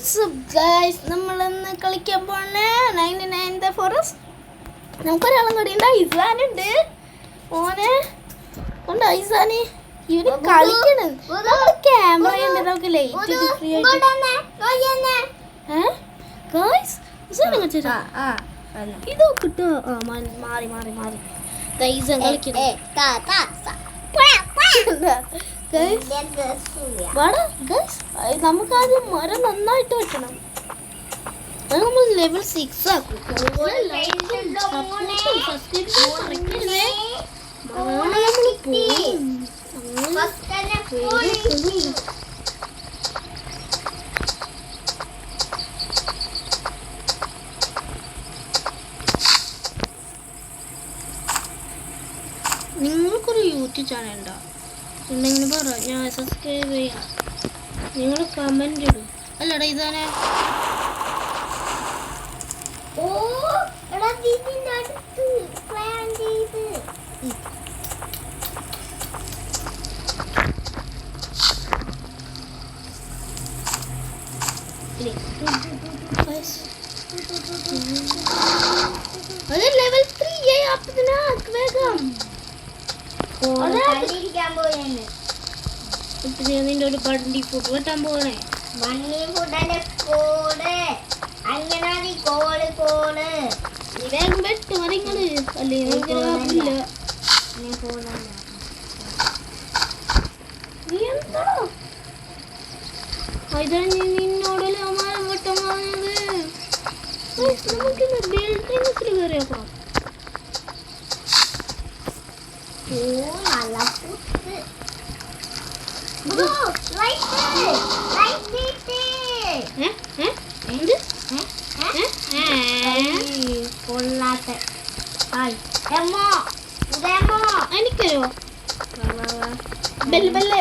WhatsApp guys, നമ്മളിന്ന് കളിക്കാൻ പോണ 99 ഫോറസ്റ്റ്. നമുക്കൊരാളും കൂടി ഉണ്ട്, ഐസാനുണ്ട്. ഓനെ ഉണ്ട് ഐസാന്. ഇവര് കളിക്കണം. ക്യാമറ ഉണ്ട്, നമുക്ക് ലൈറ്റ് ഇത് കിട്ടോ. മാറി മാറി മാറി ഐസാൻ കളിക്കണം. നമുക്കാദ്യം മരം നന്നായിട്ട് വെക്കണം. അത് നമ്മൾ ലെവൽ 6 ആക്കും. നിങ്ങൾക്കൊരു യൂട്യൂബ് ചാനൽ ഉണ്ടോ? ഉണ്ടെങ്കിൽ പറ, ഞാൻ സബ്സ്ക്രൈബ് ചെയ്യാം. നിങ്ങൾ കമന്റ് ഇടും. അല്ലടാ ഇതാണ്. അത് ലെവൽ 3 ആപ്പതിനാ വേഗം. നിന്റെ ഒരു ബണ്ടി ഫുഡ് വെട്ടാൻ പോകണേ. ബണ്ണി ഫുഡിന്റെ കോഡ് അങ്ങനെ കോഡ് കോഡ് വേഗം വെട്ട് മരങ്ങള്. അല്ലെങ്കിൽ നിന്നോടല്ലേ മരം വെട്ടാൻ പറഞ്ഞത്. നമുക്കിന്ന് ബിൽഡിംഗ്സിൽ കയറിയപ്പോ നല്ല ഫുഡ് എനിക്കോ ബെല്ല് ബെല്ല്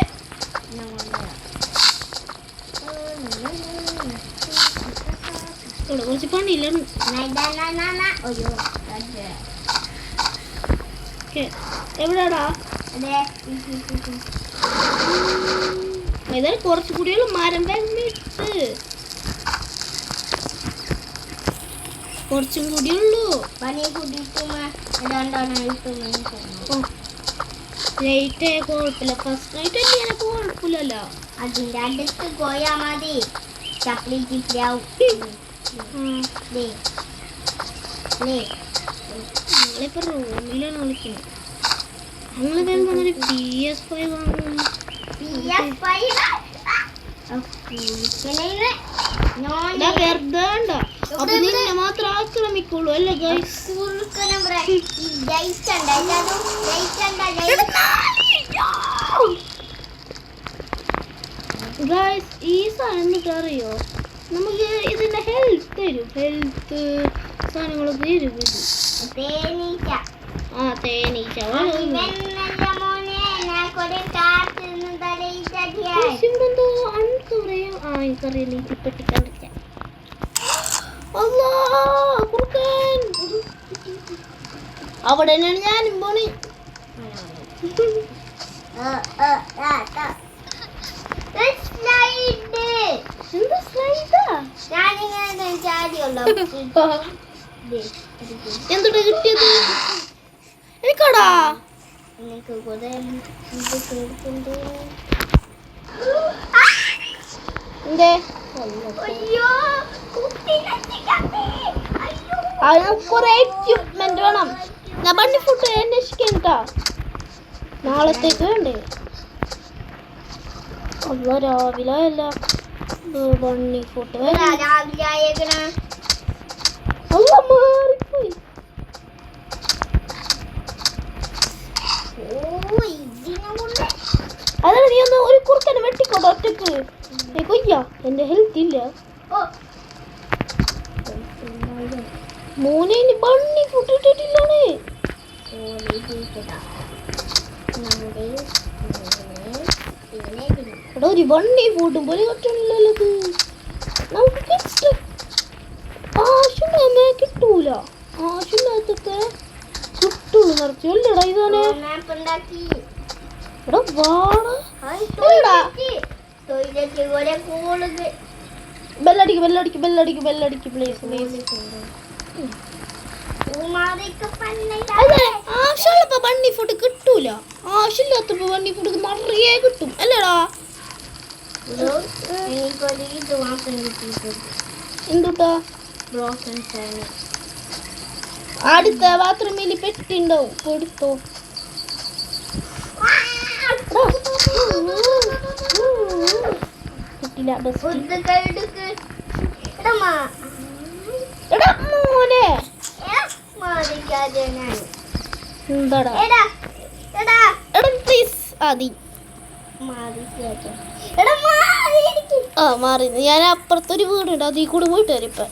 കുറച്ച് പണിയില്ല. എവിടാടാ ഏതായാലും കുറച്ച് കൂടിയുള്ള മരം വെന്നിട്ട് കുറച്ചും കൂടിയുള്ളൂ. പനി കൂടിയിട്ട് നൈറ്റ് കുഴപ്പമില്ല. ഫസ്റ്റ് നൈറ്റ് തന്നെ കുഴപ്പമില്ലല്ലോ. അതിന്റെ അടുത്ത് പോയാ മതി. ചപ്പലി ചിപ്പിലാവും. ഞങ്ങളിപ്പോ റൂമിലാണ് കളിക്കുന്നത്. ഞങ്ങൾ വരുന്നൊരു PS5 വാങ്ങുന്നു. വെറുതെ ഉണ്ടോ? അപ്പൊ നിന്നെ മാത്രം ആക്രമിക്കുള്ളൂ അല്ലേ ഗൈസ്? ഗൈസ് ഈ സാധനം എന്നിട്ട് അറിയോ? നമുക്ക് ഇതിന്റെ ഹെൽത്ത് തരും. ഹെൽത്ത് സാധനങ്ങളൊക്കെ തരും ഇത്. തേനീച്ച അവിടെ തന്നെയാണ് ഞാനും പോണി. എന്തുട്ടാ കിട്ടിയത് എനിക്കാടാ? എക്യുപ്മെന്റ് വേണം. ഞാൻ ബണ്ണി ഫുഡ് അന്വേഷിക്കട്ടാ. നാളത്തേക്ക് വേണ്ടേ? അല്ല രാവിലെ അല്ല ബണ്ണി ഫുഡ് അല്ല മാറിപ്പോയി. അതാണ് നീ ഒന്ന് ഒരു കുറുക്കനെ വെട്ടിക്കോട്ടെ ഒറ്റക്ക്. കൊയ്യ എന്റെ ഹെൽത്ത് ഇല്ല. മോനെ ബണ്ണി ഫുഡ് ഇട്ടിട്ടില്ലാണ്. എടാ ഒരു ബണ്ണി ഫുഡും പോലെ കട്ടില്ലല്ലോ. നമുക്ക് ആശുണ്ടാ കിട്ടൂല. ആശുണ്ടാകത്തൊക്കെ കിട്ടൂല നിറച്ചു അല്ലടാ ഇതാണ്. എടാ വാടാ ബെല്ലടിക്ക് പ്ലീസ് ആവശ്യമുള്ളപ്പോ ബണ്ണി ഫുഡ് കിട്ടൂല. ആവശ്യമില്ലാത്തപ്പോ ബണ്ണി ഫുഡ് നിറയെ കിട്ടും അല്ലേടാ. എന്തുട്ടാ അടുത്ത ബാത്റൂമിൽ പെട്ടിണ്ടാവും, എടുത്തോ. കിട്ടില്ല മോനെ. എന്താടാ പ്ലീസ് ആദി മാറി. ഞാൻ അപ്പുറത്തൊരു വീടുണ്ട്, അതിൽ കൂടെ പോയിട്ട് വരും ഇപ്പം.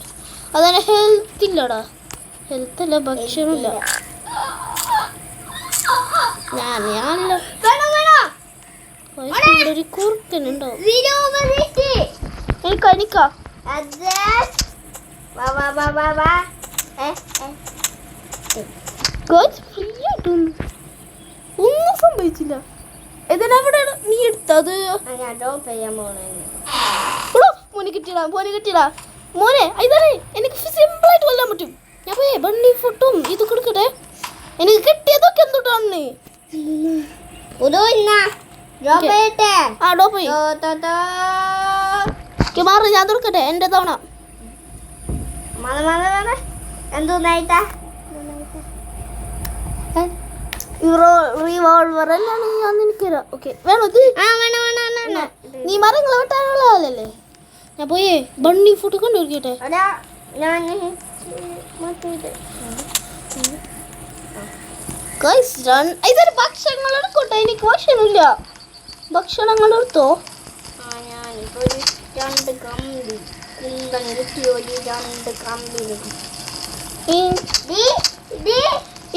അതാണ് ഹെൽത്ത് ഇല്ലടാ, ഹെൽത്ത് അല്ല ഭക്ഷണമില്ല. ഞാനല്ലോ ഒരു കുറുക്കനുണ്ടോ എനിക്കാ ഒന്നും സംഭവിച്ചില്ല. എതിനവിടെ നീ എടുത്തത് മോനെ കിട്ടിയടാ മോനെ. ഇതാണ് എനിക്ക് സിമ്പിളായിട്ട് കൊല്ലാൻ പറ്റും. ഞാൻ പോയേ ബണ്ണി ഫുഡും ഇത് കൊടുക്കട്ടെ. എനിക്ക് കിട്ടിയതൊക്കെ എന്തുട്ടാണ് മാറി. ഞാൻ തുറക്കട്ടെ എന്റെ തവണ. റിവോൾവർ അല്ലാണ് ഞാൻ നിനക്ക് ഓക്കെ വേണോ ഇത്? നീ മരങ്ങൾ വെട്ടാനുള്ളതല്ലേ. ഞാൻ പോയേ ബണ്ണി ഫുഡ് കൊണ്ടുവരിക്കട്ടെ. ഭക്ഷണങ്ങൾ എടുക്കട്ടെ, എനിക്ക് ഭക്ഷണമില്ല. ഭക്ഷണങ്ങൾ എടുത്തോ.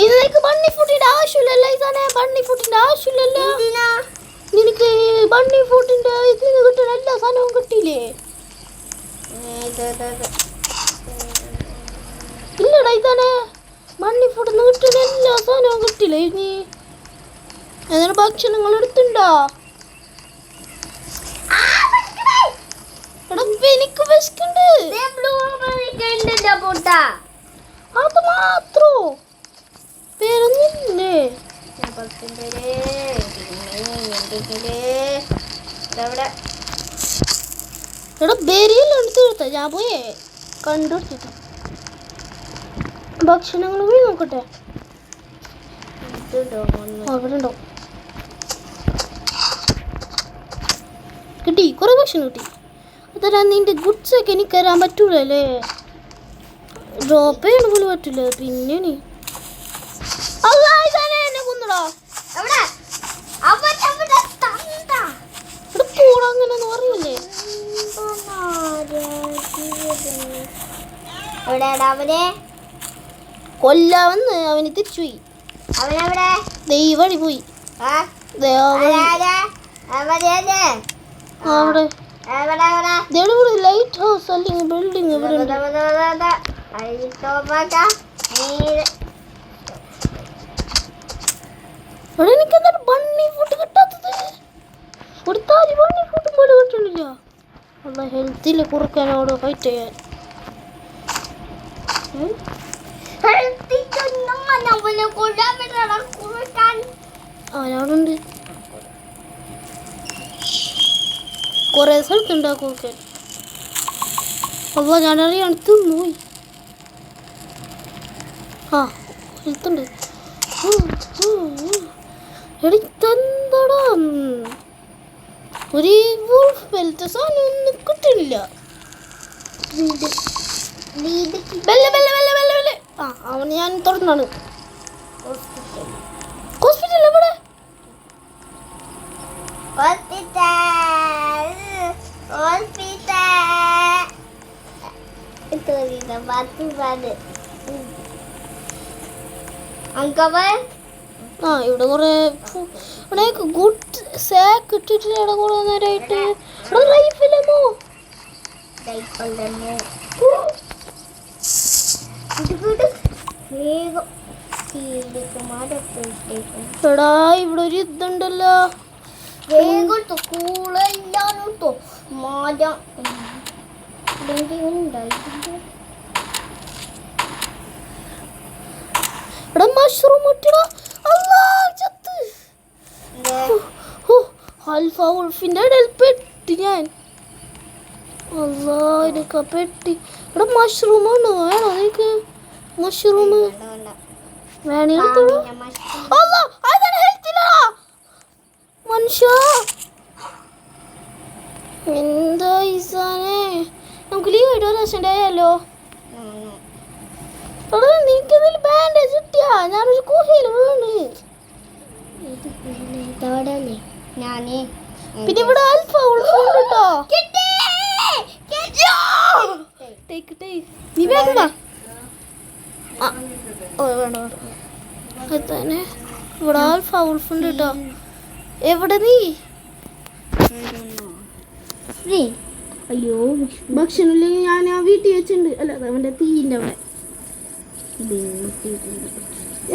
ഇതിലേക്ക് ബണ്ണി ഫുഡിന്റെ ആവശ്യമില്ലല്ലോ. ഇതാണ് ബണ്ണി ഫുഡിന്റെ ആവശ്യമില്ലല്ലോ. നിനക്ക് ബണ്ണി ഫുഡിന്റെ ഇതിന് കിട്ടുന്ന എല്ലാ സാധനവും കിട്ടിയില്ലേ? ഇല്ലടാ ഇതാണ് ബണ്ണി ഫുഡിന് കിട്ടുന്ന എല്ലാ സാധനവും കിട്ടില്ല. ഇനി അതിന് ഭക്ഷണങ്ങൾ എടുത്തുണ്ടോ? എനിക്ക് വിശക്കുണ്ട്. അത് മാത്രോ പേരൊന്നില്ലേ? എടാ ബെരിയെല്ലാം എടുത്ത് കൊടുത്ത. ഞാൻ പോയേ കണ്ടുപിടിച്ചിട്ട് ഭക്ഷണങ്ങൾ പോയി നോക്കട്ടെ. അവിടെ ഉണ്ടോ? കിട്ടി, കുറെ ഭക്ഷണം കിട്ടി. അതല്ല നിന്റെ ഗുഡ്സ് ഒക്കെ എനിക്ക് തരാൻ പറ്റൂലല്ലേ. ഡ്രോപ്പ് ചെയ്യാൻ പോലും പറ്റില്ല. പിന്നെ നീ എന്നെ കൊന്നടാ. അങ്ങനെയൊന്നും അറിയില്ലേ. കൊല്ലാവന്ന് അവന് തിരിച്ചുപോയി. ദൈവടി പോയി. അവിടെ ലൈറ്റ് ഹൗസ് അല്ലെങ്കിൽ ബിൽഡിംഗ് ഇവിടെ എനിക്കെന്താണ് ബണ്ണി ഫുഡ് കിട്ടാത്തത്? കൊടുത്താൽ ബണ്ണി ഫുഡ് പോലെ കിട്ടണില്ല. അല്ല ഹെൽത്തിൽ കുറുക്കാനോട് ഫൈറ്റ് ചെയ്യാൻ. അവനോടുണ്ട് കുറെ സ്ഥലത്തുണ്ടാ കുറുക്കൻ. അല്ല ഞാനറിയാൻ തിന്നുപോയി. ആ ഹെൽത്തുണ്ട്. എടിത്തെന്താടാ ഒരു വൂൾഫ് ബെൽറ്റ് സാധനം ഒന്നും കിട്ടണില്ല. ആ അവന് ഞാൻ തുറന്നാണ്. ഹോസ്പിറ്റൽ എവിടെ? ആ ഇവിടെ കുറെ ഗുഡ് സാക്ക് ഇട്ടിട്ട് ഇവിടെ കുറെ നേരമായിട്ട് ലൈഫിലെന്നോ എടാ ഇവിടെ ഒരു ഇതുണ്ടല്ലോ. എടാ മഷ്റൂം ഇട്ടടാ അല്ലാ ചത്ത് ആൽഫ ഉൾഫിന്റെ ഇടയിൽ പെട്ടി ഞാൻ അല്ലാ എനിക്ക് പെട്ടി എടാ മഷ്റൂം ആണ് വേണോ നിനക്ക് മഷ്റൂം വേണേ എടുത്തോളൂ അല്ലാ അതാണ് ഹെൽത്തില്ല മനുഷ്യ എന്താ ഈസാനെ നമുക്ക് ലീവ് ആയിട്ട് ഒരു ദിവസം ആയാലോ എടാ നീക്കെന്തെങ്കിലും ബാൻഡേജ് കിട്ടിയാ ഞാനൊരു കുഹയിൽ വീണ് പിന്നെ ഇവിടെ ആൽഫ ഉൾഫുണ്ട് കേട്ടോ നീ വേഗം വാ വേണ്ട തന്നെ ഇവിടെ ആൽഫ ഉൾഫുണ്ട് കേട്ടോ എവിടെ നീ അയ്യോ ഭക്ഷണം ഇല്ലെങ്കിൽ ഞാൻ ആ വീട്ടിൽ വെച്ചിട്ടുണ്ട് അല്ല അവൻ്റെ തീയിൻ്റെ അവിടെ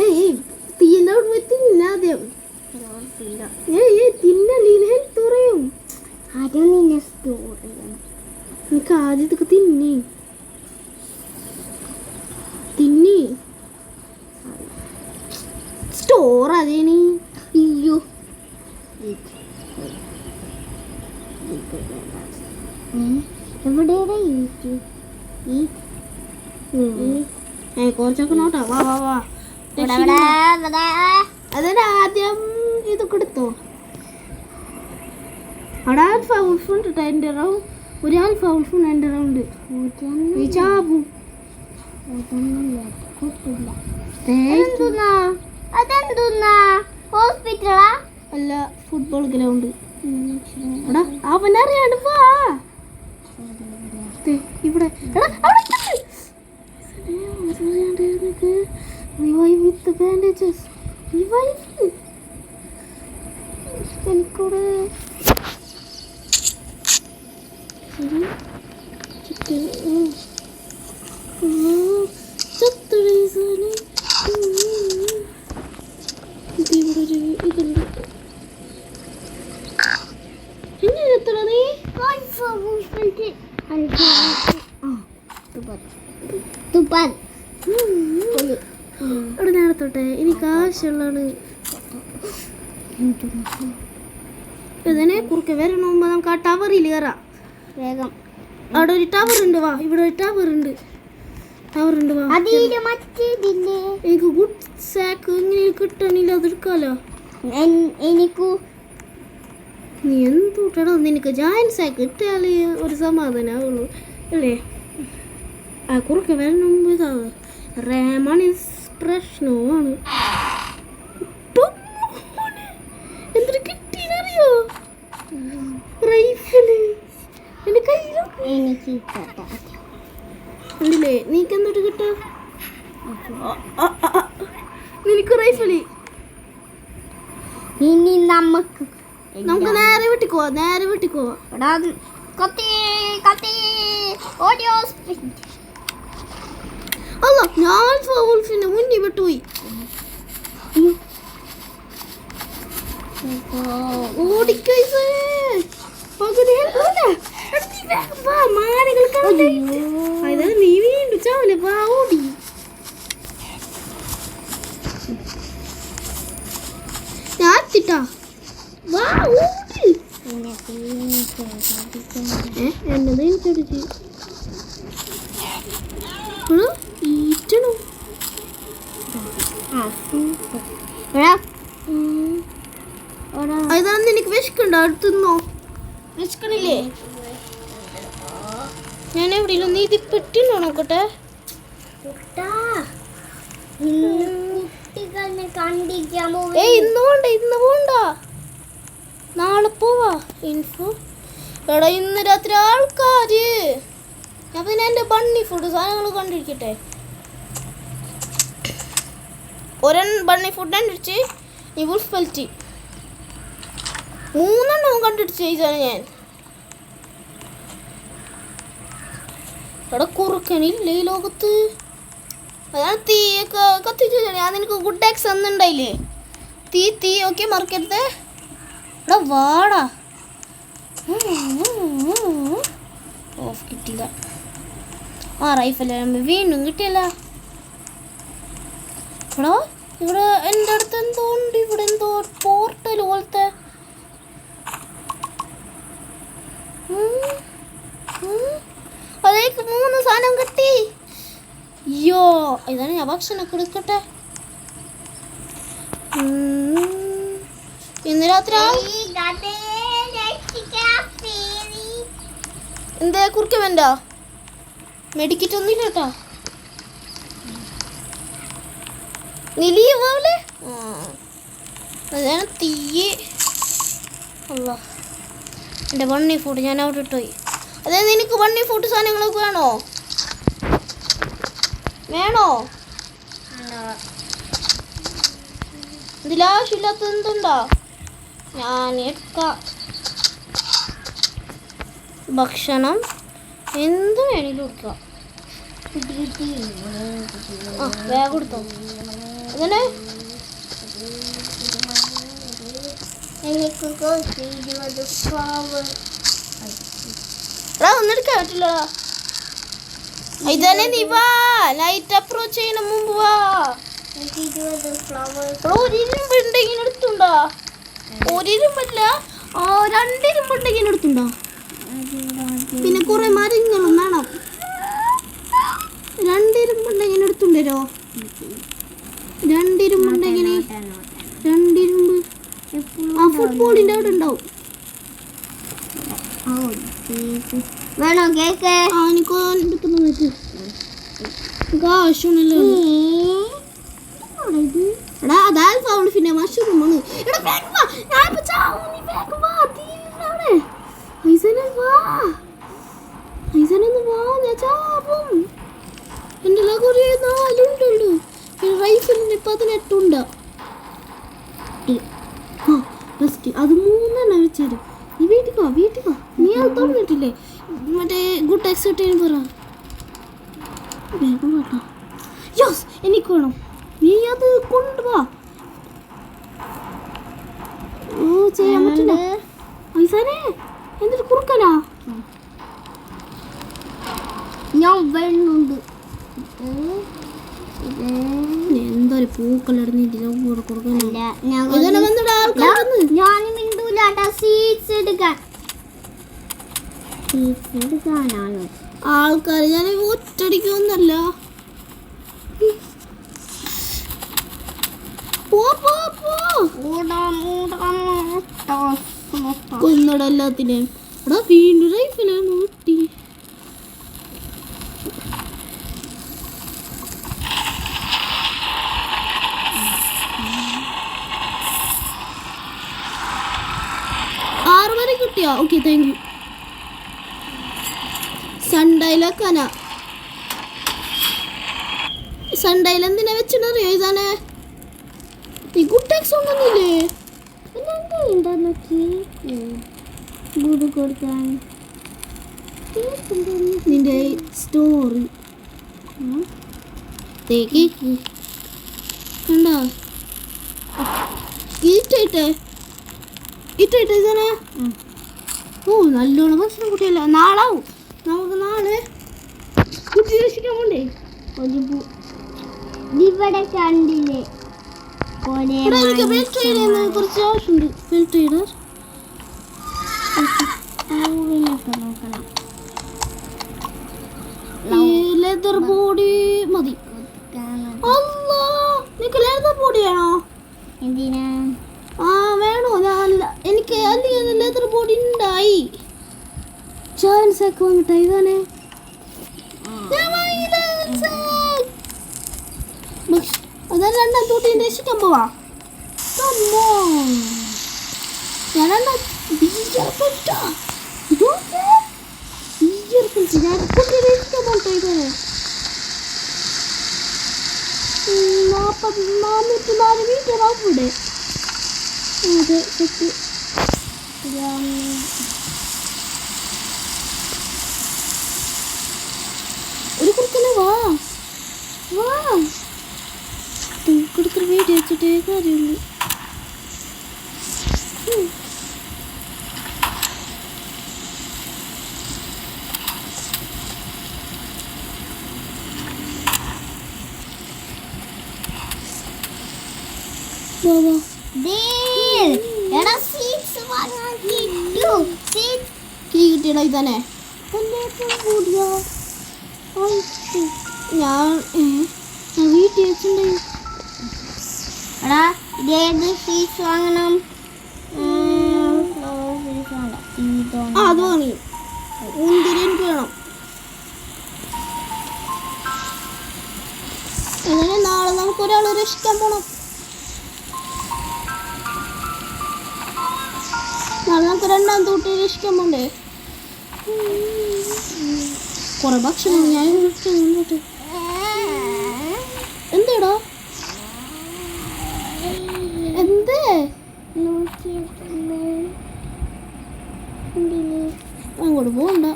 ഏയ് തീയിൻ്റെ അവിടെ പോയി തിന്നാദ്യം തിന്നല്ലേ ഹെൽത്ത് പറയും എനിക്ക് ആദ്യത്തൊക്കെ തിന്നി സ്റ്റോർ അതേനി അയ്യോ കുറച്ചൊക്കെ നോട്ടാ വാ വാ വാ അതിന് ആദ്യം ഇതൊക്കെ എടുത്തോ അവിടെ ആൽഫ ഉൾഫുണ്ട് കേട്ടോ എൻ്റെ റൗണ്ട് ഒരു ആൽഫ ഉൾഫുണ്ട് എൻ്റെ റൗണ്ട് ഈ ചാബു ഹോസ്പിറ്റലാ അല്ല ഫുട്ബോൾ ഗ്രൗണ്ട് എടാ അവനറിയാണ്ട് വാ ഇവിടെ വിത്ത് ബാൻഡേജസ് എനിക്കൂടെ ഇതുണ്ട് എന്നെ എത്ര നീ ഇവിടെ നേരത്തോട്ടെ എനിക്ക് ആവശ്യമുള്ളതാണ് ഇതിനെ കുറുക്കെ വരണ മുമ്പ് നമുക്ക് ആ ടവറിൽ കയറാം വേഗം അവിടെ ഒരു ടവർ ഉണ്ട് വാ ഇവിടെ ഒരു ടവർ ഉണ്ട് വാ എനിക്ക് ഗുഡ് സാക്ക് ഇങ്ങനെ കിട്ടണില്ല അതെടുക്കാലോ എനിക്കു നീ എന്തുട്ടടോ നിനക്ക് ജോയിൻറ്റ് സാക്ക് കിട്ടിയാൽ ഒരു സമാധാനമാവുള്ളൂ അല്ലേ ആ കുറുക്കെ വരണ മുമ്പ് ഇതാ റേമണി പ്രശ്നമാണ് എന്തൊരു കിട്ടീനറിയോ റൈഫില് എൻ്റെ കയ്യിലൊക്കെ എനിക്ക് ഉണ്ടല്ലേ നീക്ക് എന്തൊട്ട് കിട്ടാ നിനക്ക് റൈഫില് ഇനി നമുക്ക് നേരെ വീട്ടിക്കോ കത്തി കത്തി ഓഡിയോ അല്ല ഞാൻ വോൾഫിന്റെ മുന്നിൽ വിട്ടുപോയി നീ വീണ്ടും ചാവലെ വാ ഓടി ഞാൻ എത്തിട്ടാ വാ ഓടി എന്നത് എനിക്കടിച്ച് ഈറ്റണോ അതാണ് എനിക്ക് വിശക്കുണ്ടോ അടുത്തുന്നോ വിശക്കണില്ലേ ഞാൻ എവിടെയും നീ ഇത് പെട്ടിണ്ടോ നോക്കട്ടെ ഇന്ന് പോണ്ട നാളെ പോവാ ഇൻഫോ എടാ ഇന്ന് രാത്രി ആൾക്കാര് ഞാൻ പിന്നെ എൻ്റെ ബണ്ണി ഫുഡ് സാധനങ്ങൾ കണ്ടിരിക്കട്ടെ ബണ്ണി ഫുഡ് കണ്ടിരിച്ച് ഈ വുൾഫ് പൽറ്റി 3 എണ്ണം കണ്ടിടിച്ച് ഇതാണ് ഞാൻ എടാ കുറുക്കനില്ലേ ഈ ലോകത്ത് അതാണ് തീയൊക്കെ കത്തിച്ചു ഞാൻ നിനക്ക് ഗുഡ് എക്സ് എന്നുണ്ടായില്ലേ തീ ഓക്കെ മറക്കരുത് എടാ വാടാ ഓഫ് കിട്ടിയില്ല. ആ റൈഫിൾ വീണ്ടും കിട്ടിയല്ല. എടാ ഇവിടെ എൻ്റെ അടുത്ത് എന്തോ ഉണ്ട്. ഇവിടെ എന്തോ പോർട്ടൽ പോലത്തെ. അതേക്ക് 3 സാധനം കിട്ടി. അയ്യോ ഇതാണ് ഞാൻ ഭക്ഷണമൊക്കെ എടുക്കട്ടെ. ഇന്ന് രാത്രി എന്താ കുറുക്കമെന്റോ മെഡിക്കറ്റ് ഒന്നും ഇല്ല കേട്ടോ. നീ ലീവ് ആവല്ലേ? അതാണ് തീയെ. അല്ല എൻ്റെ ബണ്ണി ഫുഡ് ഞാൻ അവിടെ ഇട്ടുപോയി. അതായത് നിനക്ക് ബണ്ണി ഫുഡ് സാധനങ്ങളൊക്കെ വേണോ? ഇതിലാവശ്യമില്ലാത്ത എന്തുണ്ടോ ഞാൻ എടുക്കാം. ഭക്ഷണം എന്ത് വേണമെങ്കിലും എടുക്കാം. ആ വേഗം എടുത്തോ. അങ്ങനെ ഒന്നും എടുക്കാൻ പറ്റില്ല. ഇതന്നെ നീ വാ. ലൈറ്റ് അപ്രോച്ച് ചെയ്യണ മുമ്പ് വാ. ഒരു ഇരുമ്പ് ഉണ്ടെങ്കിൽ എടുത്തുണ്ടോ? ഒരു ഇരുമ്പല്ല 2 ഇരുമ്പ് ഉണ്ടെങ്കിൽ എടുത്തുണ്ടോ? പിന്നെ കുറെ മരങ്ങളും വേണം. 2 ഇരുമ്പുണ്ടെങ്കിൽ എടുത്തുണ്ടോ? 2 ഇരുമ്പുണ്ടെങ്കിൽ 2 ഇരുമ്പ് ആ ഫുട്ബോളിൻ്റെ അവിടെ ഉണ്ടാവും. വേണോ കേക്ക്? ആ എനിക്ക് എടുക്കുന്നത് കാശുണ്ടല്ലോ. എടാ അതാ സൗണ്ട്. പിന്നെ മഷ്റൂമാണ്. എൻ്റെ കുറേ 4 ഉണ്ടല്ലോ. പിന്നെ റൈഫിലിന് 18 ഉണ്ട്. അത് 3 വെച്ചത്. നീ വീട്ടിൽ വാ. നീ അത് തുറന്നിട്ടില്ലേ? മറ്റേ ഗുഡ് എക്സൈറ്റിന് പറ. വേഗം കേട്ടോ. യോസ് എനിക്ക് വേണം. നീ അത് കൊണ്ടുവാ. ഓ ചെയ്യാൻ പറ്റില്ല. ഐസാനെ എന്തൊരു കുറുക്കനാ. ഞാൻ വരുന്നുണ്ട്. എന്തൊരു പൂക്കളിടുന്നില്ല കൊടുക്കുന്നില്ല. ഞാൻ മിണ്ടൂലാട്ടാ. സീറ്റ്സ് എടുക്കാനാണ് ആൾക്കാർ. ഞാൻ ഒറ്റടിക്കൊന്നല്ല. കൊന്നട എല്ലാത്തിനെയും. എടാ വീണ്ടും റൈഫിലാണ് ഒട്ടി. കിട്ടിയോ? Okay thank you. സൺഡൈലാക്കാനാ. സൺഡൈൽ എന്തിനാ വെച്ചിട്ടറിയോ? ഇതാണ് ഈ ഗുഡ് ടാക്സ് ഉണ്ടെന്നില്ലേ? നിന്റെ സ്റ്റോറി കണ്ടോ? ഇട്ടേ ഇതന്നെ. ഓ നല്ലോണം ഭക്ഷണം കുട്ടിയല്ല. നാളാവും. നമുക്ക് നാളെ കുട്ടി രക്ഷിക്കാൻ പോണ്ടേ? ഇവിടെ കണ്ടില്ലേ എനിക്ക് ബെൽറ്റ് ട്രെയിനിൽ കുറച്ച് ആവശ്യമുണ്ട്. ബെൽറ്റ് ട്രെയിനർ നോക്കണം. ലെതർ ബോഡി മതി. അല്ലാ നിനക്ക് ലെതർ ബോഡി വേണോ? എന്തിനാ? ആ വേണോ? എനിക്ക് അല്ലെങ്കിൽ ലെതർ ബോഡി ഉണ്ടായി. ചാൻസ് ഒക്കെ വന്നിട്ടാ. ഇതാണ് അതാണ് 2 തൂട്ടിൻ്റെ രക്ഷിക്കാൻ പോവാ. ഞാൻ 2 ബിയർ പെട്ടാ. ഞാൻ കുട്ടി രക്ഷിക്കാൻ പോട്ടെ. ഇതാണ് 44 മീറ്റർ അവിടെ. അതെ സെറ്റ്. ഒരു കുറുക്കനെ വാ തൂക്കെടുക്കുന്ന വീഡിയോ വെച്ചിട്ടേ കാര്യമുള്ളൂ. വാ വാ എടാ സീറ്റ്സ് വാങ്ങാൻ കിട്ടു സീറ്റ് കീ കിട്ടിയടാ ഇതന്നെ ഞാൻ വീട്ടിൽ വെച്ചിട്ടുണ്ടായി. എടാ ഇതേത് സീറ്റ്സ് വാങ്ങണം അത് വാങ്ങി മുന്തിരി എനിക്ക് വേണം. അങ്ങനെ നാളെ നമുക്ക് ഒരാൾ രക്ഷിക്കാൻ പോണം. നാളെ നമുക്ക് രണ്ടാമത്തെ കുട്ടിയെ രക്ഷിക്കാൻ പോണ്ടേ. കുറെ ഭക്ഷണം ഞാൻ മുന്നോട്ട് എന്തേടാ എന്തേ അങ്ങോട്ട് പോകണ്ട.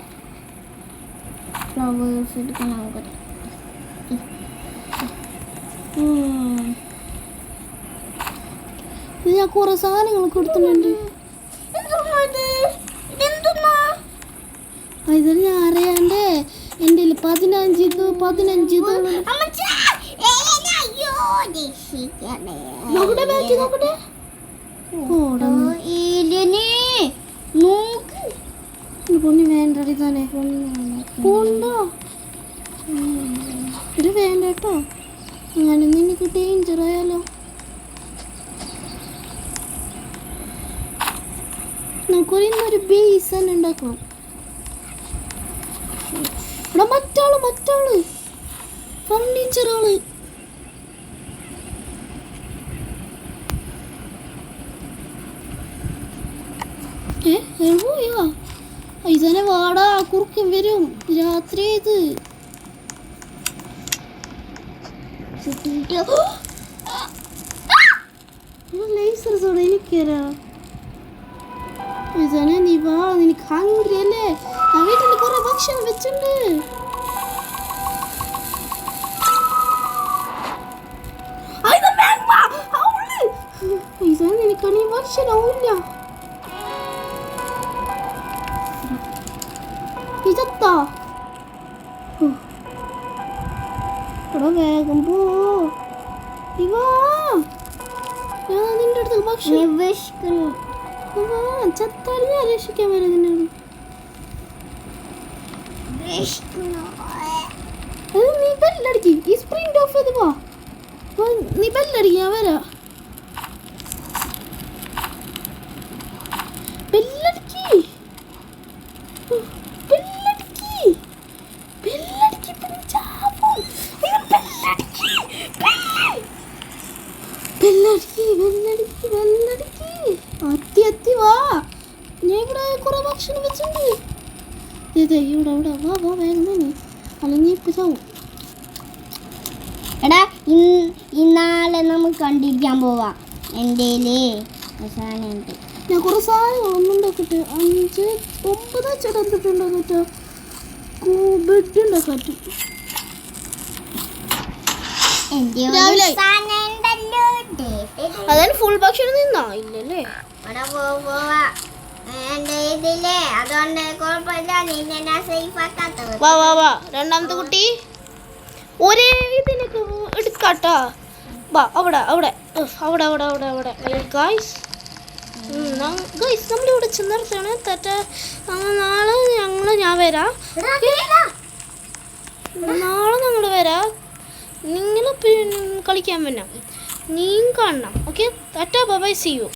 ഫ്ലവേഴ്സ് എടുക്കണം ഇത് ഞാൻ കുറെ സാധനങ്ങളൊക്കെ എടുത്തിട്ടുണ്ട്. ഇതിൽ ഞാൻ അറിയാണ്ട് എൻ്റെ 15 നോക്കട്ടെ ബാക്കി നോക്കട്ടെ. പൊന്നി വേണ്ടടി തന്നെ പോണ്ടോ ഇത് വേണ്ട കേട്ടോ. അങ്ങനെ നിനക്ക് ഡേഞ്ചർ ആയാലോ. നമുക്കൊരു ഇന്നൊരു ബേസ് തന്നെ ഉണ്ടാക്കണം. ഇവിടെ മറ്റാള് ഫർണിച്ചറാള് പോയാ ഇതന്നെ വാടാ കുറുക്കൻ വരും രാത്രി. ഇത് ലൈസൻസോടെ എനിക്കരാ ഇതന്നെ നീ വാ. നിനക്ക് ഹംഗ്രി അല്ലേ? ആ വീട്ടിൽ കുറെ ഭക്ഷണം വെച്ചിട്ടുണ്ട്. ഇതന്നെ നിനക്കാണീ ഭക്ഷണമില്ല. ഇതെത്താ എടാ വേഗം പോ. ഇവാ ഞാൻ നിന്റെ അടുത്ത് ഭക്ഷണം ചത്താലും ഞാൻ രക്ഷിക്കാൻ വരും നിന്നോട്. നീ ബെല്ലടിക്ക്. ഈ സ്പ്രിന്റ് ഓഫ് ചെയ്ത് വാ. നീ ബെല്ലടിക്ക് ഞാൻ വരാ. അത്തി വാ. ഞാൻ ഇവിടെ കുറെ ഭക്ഷണം വെച്ചിട്ടുണ്ട്. ഇവിടെ വാ വാ വേഗം തന്നെ അല്ലെങ്കിൽ ഇപ്പൊ ചാവും. എടാ ഇന്നാളെ നമുക്ക് കണ്ടിരിക്കാൻ പോവാ. എൻ്റെ സാധനമുണ്ട്. ഞാൻ കുറെ സാധനങ്ങളൊന്നും ഉണ്ടാക്കട്ടെ. 5 9 ചെടുത്തിട്ടുണ്ടാക്കട്ടെ. ബെഡ് ഉണ്ടാക്കട്ടെ. അതായത് ഫുൾ ഭക്ഷണം നിന്നാ ഇല്ലല്ലേ? വാ വാ വാ രണ്ടാമത്തെ കുട്ടി ഒരേ ഇതിനൊക്കെ എടുക്കാട്ടാ. വാ അവിടെ അവിടെ അവിടെ അവിടെ അവിടെ അവിടെ ഗൈസ് നമ്മളിവിടെ ചെന്നിടത്താണ് തെറ്റ. നാളെ ഞാൻ വരാം. നാളെ ഞങ്ങൾ വരാം. നിങ്ങൾ കളിക്കാൻ വരണം. നീ കാണണം. Okay tata bye see U.